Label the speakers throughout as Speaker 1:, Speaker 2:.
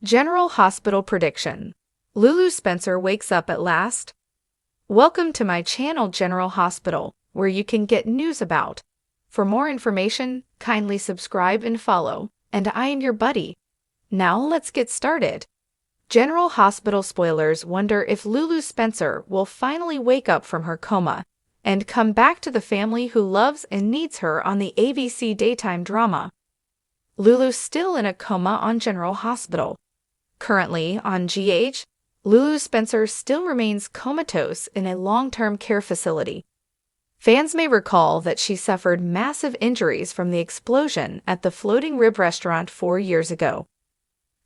Speaker 1: General Hospital Prediction. Lulu Spencer wakes up at last. Welcome to my channel General Hospital, where you can get news about. For more information, kindly subscribe and follow, and I am your buddy. Now let's get started. General Hospital spoilers wonder if Lulu Spencer will finally wake up from her coma and come back to the family who loves and needs her on the ABC daytime drama. Lulu's still in a coma on General Hospital. Currently on GH, Lulu Spencer still remains comatose in a long-term care facility. Fans may recall that she suffered massive injuries from the explosion at the Floating Rib restaurant 4 years ago.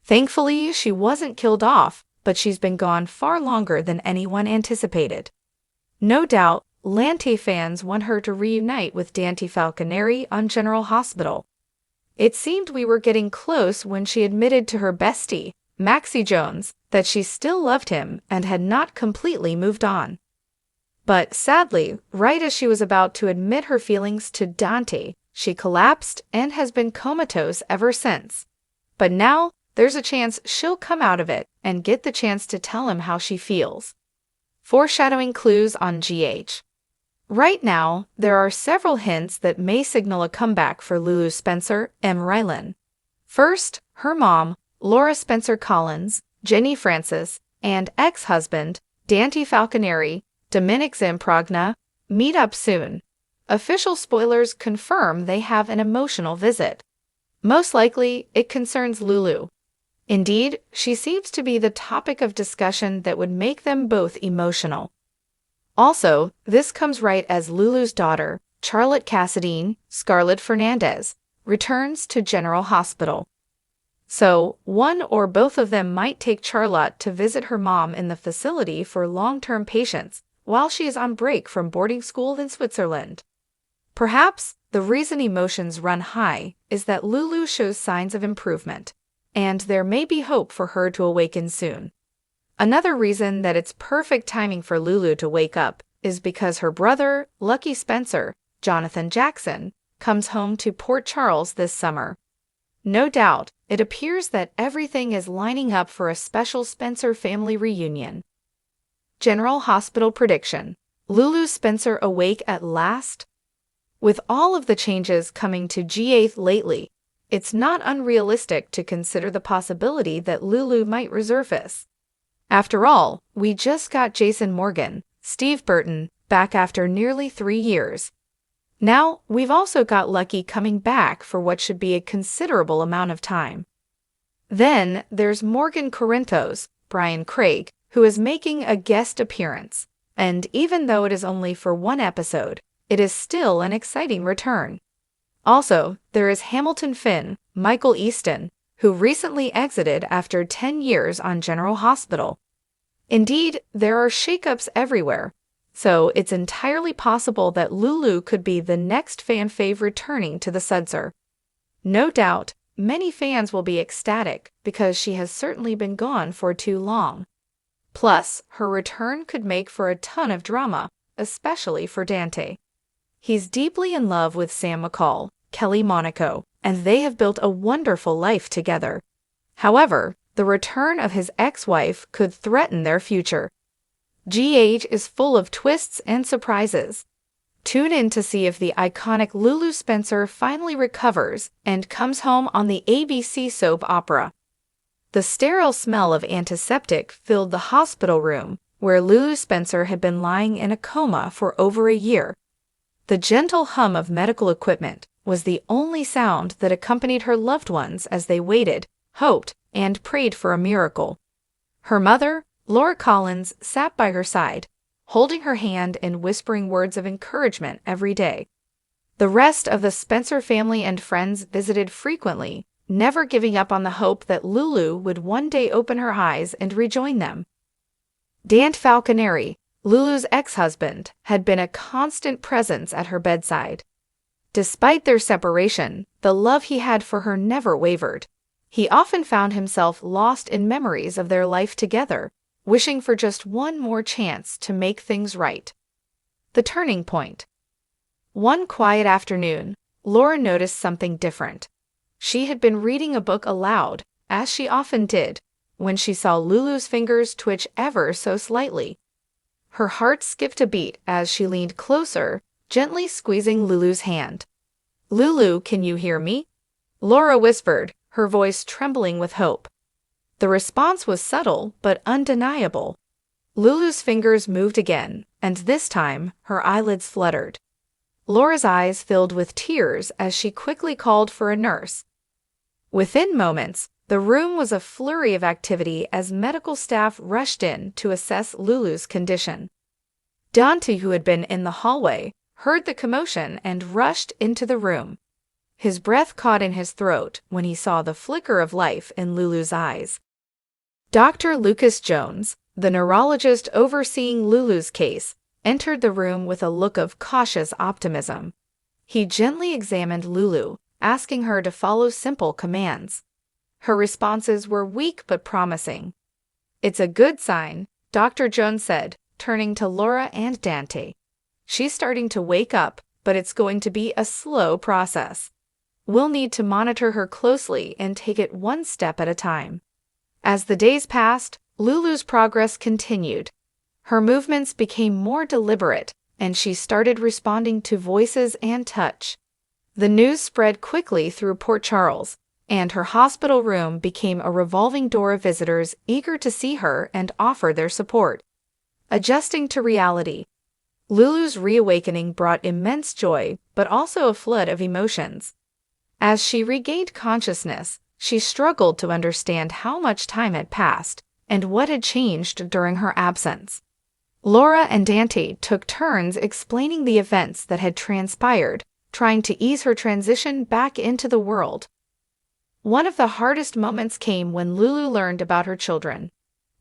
Speaker 1: Thankfully, she wasn't killed off, but she's been gone far longer than anyone anticipated. No doubt, Lante fans want her to reunite with Dante Falconeri on General Hospital. It seemed we were getting close when she admitted to her bestie, Maxie Jones, that she still loved him and had not completely moved on. But sadly, right as she was about to admit her feelings to Dante, she collapsed and has been comatose ever since. But now, there's a chance she'll come out of it and get the chance to tell him how she feels. Foreshadowing clues on GH. Right now, there are several hints that may signal a comeback for Lulu Spencer and Rylan. First, her mom, Laura Spencer Collins, Jenny Francis, and ex-husband, Dante Falconeri, Dominic Zamprogna, meet up soon. Official spoilers confirm they have an emotional visit. Most likely, it concerns Lulu. Indeed, she seems to be the topic of discussion that would make them both emotional. Also, this comes right as Lulu's daughter, Charlotte Cassadine, Scarlett Fernandez, returns to General Hospital. So, one or both of them might take Charlotte to visit her mom in the facility for long-term patients while she is on break from boarding school in Switzerland. Perhaps the reason emotions run high is that Lulu shows signs of improvement, and there may be hope for her to awaken soon. Another reason that it's perfect timing for Lulu to wake up is because her brother, Lucky Spencer, Jonathan Jackson, comes home to Port Charles this summer. No doubt, it appears that everything is lining up for a special Spencer family reunion. General Hospital Prediction. Lulu Spencer awake at last? With all of the changes coming to G8 lately, it's not unrealistic to consider the possibility that Lulu might resurface. After all, we just got Jason Morgan, Steve Burton, back after nearly 3 years. Now, we've also got Lucky coming back for what should be a considerable amount of time. Then, there's Morgan Corinthos, Brian Craig, who is making a guest appearance, and even though it is only for 1 episode, it is still an exciting return. Also, there is Hamilton Finn, Michael Easton, who recently exited after 10 years on General Hospital. Indeed, there are shakeups everywhere, so it's entirely possible that Lulu could be the next fan fave returning to the Sudser. No doubt, many fans will be ecstatic because she has certainly been gone for too long. Plus, her return could make for a ton of drama, especially for Dante. He's deeply in love with Sam McCall, Kelly Monaco, and they have built a wonderful life together. However, the return of his ex-wife could threaten their future. GH is full of twists and surprises. Tune in to see if the iconic Lulu Spencer finally recovers and comes home on the ABC soap opera. The sterile smell of antiseptic filled the hospital room where Lulu Spencer had been lying in a coma for over a year. The gentle hum of medical equipment was the only sound that accompanied her loved ones as they waited, hoped, and prayed for a miracle. Her mother, Laura Collins, sat by her side, holding her hand and whispering words of encouragement every day. The rest of the Spencer family and friends visited frequently, never giving up on the hope that Lulu would one day open her eyes and rejoin them. Dante Falconeri, Lulu's ex-husband, had been a constant presence at her bedside. Despite their separation, the love he had for her never wavered. He often found himself lost in memories of their life together, wishing for just one more chance to make things right. The turning point. One quiet afternoon, Laura noticed something different. She had been reading a book aloud as she often did, when she saw Lulu's fingers twitch ever so slightly. Her heart skipped a beat as she leaned closer, gently squeezing Lulu's hand. "Lulu, can you hear me?" Laura whispered, her voice trembling with hope. The response was subtle but undeniable. Lulu's fingers moved again, and this time her eyelids fluttered. Laura's eyes filled with tears as she quickly called for a nurse. Within moments, the room was a flurry of activity as medical staff rushed in to assess Lulu's condition. Dante, who had been in the hallway, heard the commotion and rushed into the room. His breath caught in his throat when he saw the flicker of life in Lulu's eyes. Dr. Lucas Jones, the neurologist overseeing Lulu's case, entered the room with a look of cautious optimism. He gently examined Lulu, asking her to follow simple commands. Her responses were weak but promising. "It's a good sign," Dr. Jones said, turning to Laura and Dante. "She's starting to wake up, but it's going to be a slow process. We'll need to monitor her closely and take it one step at a time." As the days passed, Lulu's progress continued. Her movements became more deliberate, and she started responding to voices and touch. The news spread quickly through Port Charles, and her hospital room became a revolving door of visitors eager to see her and offer their support. Adjusting to reality, Lulu's reawakening brought immense joy, but also a flood of emotions. As she regained consciousness, she struggled to understand how much time had passed and what had changed during her absence. Laura and Dante took turns explaining the events that had transpired, trying to ease her transition back into the world. One of the hardest moments came when Lulu learned about her children.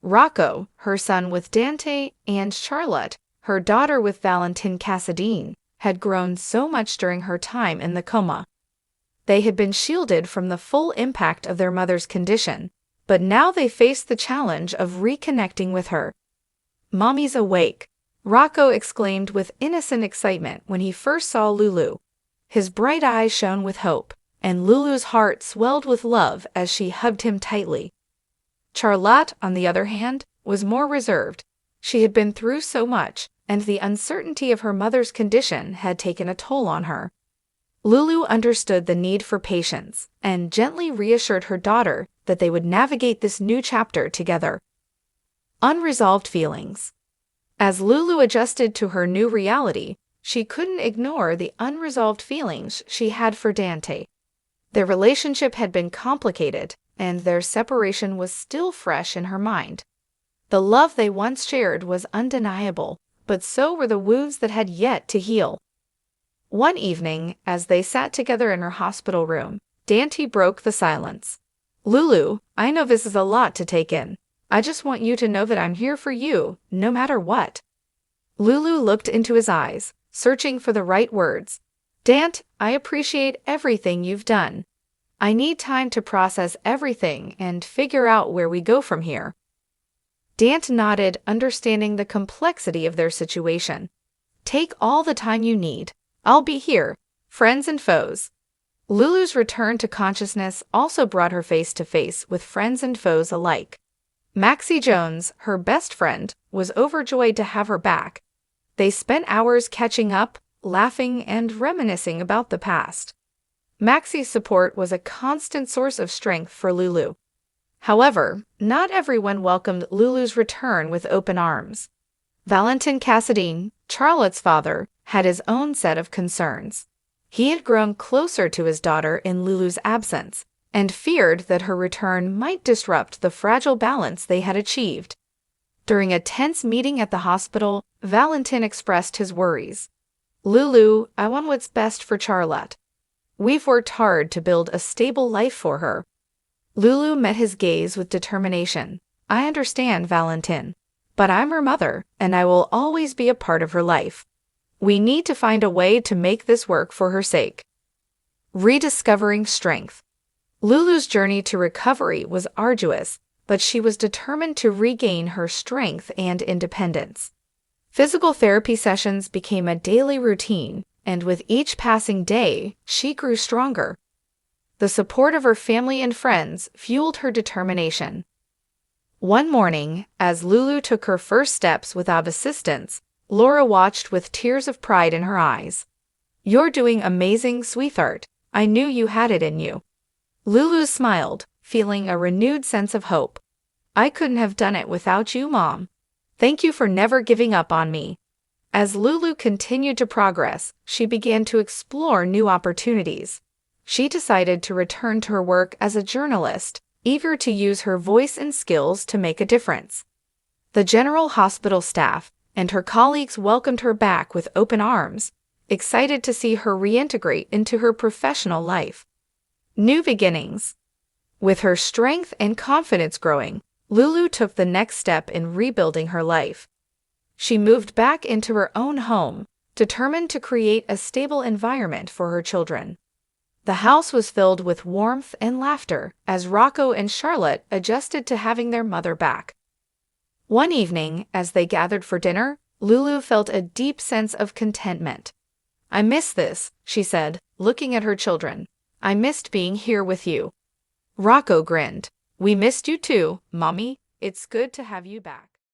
Speaker 1: Rocco, her son with Dante, and Charlotte, her daughter with Valentin Cassadine, had grown so much during her time in the coma. They had been shielded from the full impact of their mother's condition, but now they faced the challenge of reconnecting with her. "Mommy's awake," Rocco exclaimed with innocent excitement when he first saw Lulu. His bright eyes shone with hope, and Lulu's heart swelled with love as she hugged him tightly. Charlotte, on the other hand, was more reserved. She had been through so much, and the uncertainty of her mother's condition had taken a toll on her. Lulu understood the need for patience and gently reassured her daughter that they would navigate this new chapter together. Unresolved feelings. As Lulu adjusted to her new reality, she couldn't ignore the unresolved feelings she had for Dante. Their relationship had been complicated, and their separation was still fresh in her mind. The love they once shared was undeniable, but so were the wounds that had yet to heal. One evening, as they sat together in her hospital room, Dante broke the silence. "Lulu, I know this is a lot to take in. I just want you to know that I'm here for you, no matter what." Lulu looked into his eyes, searching for the right words. "Dant, I appreciate everything you've done. I need time to process everything and figure out where we go from here." Dant nodded, understanding the complexity of their situation. "Take all the time you need. I'll be here, friends and foes." Lulu's return to consciousness also brought her face to face with friends and foes alike. Maxie Jones, her best friend, was overjoyed to have her back. They spent hours catching up, laughing, and reminiscing about the past. Maxie's support was a constant source of strength for Lulu. However, not everyone welcomed Lulu's return with open arms. Valentin Cassadine, Charlotte's father, had his own set of concerns. He had grown closer to his daughter in Lulu's absence and feared that her return might disrupt the fragile balance they had achieved. During a tense meeting at the hospital, Valentin expressed his worries. "Lulu, I want what's best for Charlotte. We've worked hard to build a stable life for her." Lulu met his gaze with determination. "I understand, Valentin, but I'm her mother, and I will always be a part of her life. We need to find a way to make this work for her sake." Rediscovering strength. Lulu's journey to recovery was arduous, but she was determined to regain her strength and independence. Physical therapy sessions became a daily routine, and with each passing day, she grew stronger. The support of her family and friends fueled her determination. One morning, as Lulu took her first steps without assistance, Laura watched with tears of pride in her eyes. "You're doing amazing, sweetheart. I knew you had it in you." Lulu smiled, feeling a renewed sense of hope. "I couldn't have done it without you, Mom. Thank you for never giving up on me." As Lulu continued to progress, she began to explore new opportunities. She decided to return to her work as a journalist, eager to use her voice and skills to make a difference. The General Hospital staff and her colleagues welcomed her back with open arms, excited to see her reintegrate into her professional life. New beginnings. With her strength and confidence growing, Lulu took the next step in rebuilding her life. She moved back into her own home, determined to create a stable environment for her children. The house was filled with warmth and laughter as Rocco and Charlotte adjusted to having their mother back. One evening, as they gathered for dinner, Lulu felt a deep sense of contentment. "I miss this," she said, looking at her children. "I missed being here with you." Rocco grinned. "We missed you too, Mommy. It's good to have you back."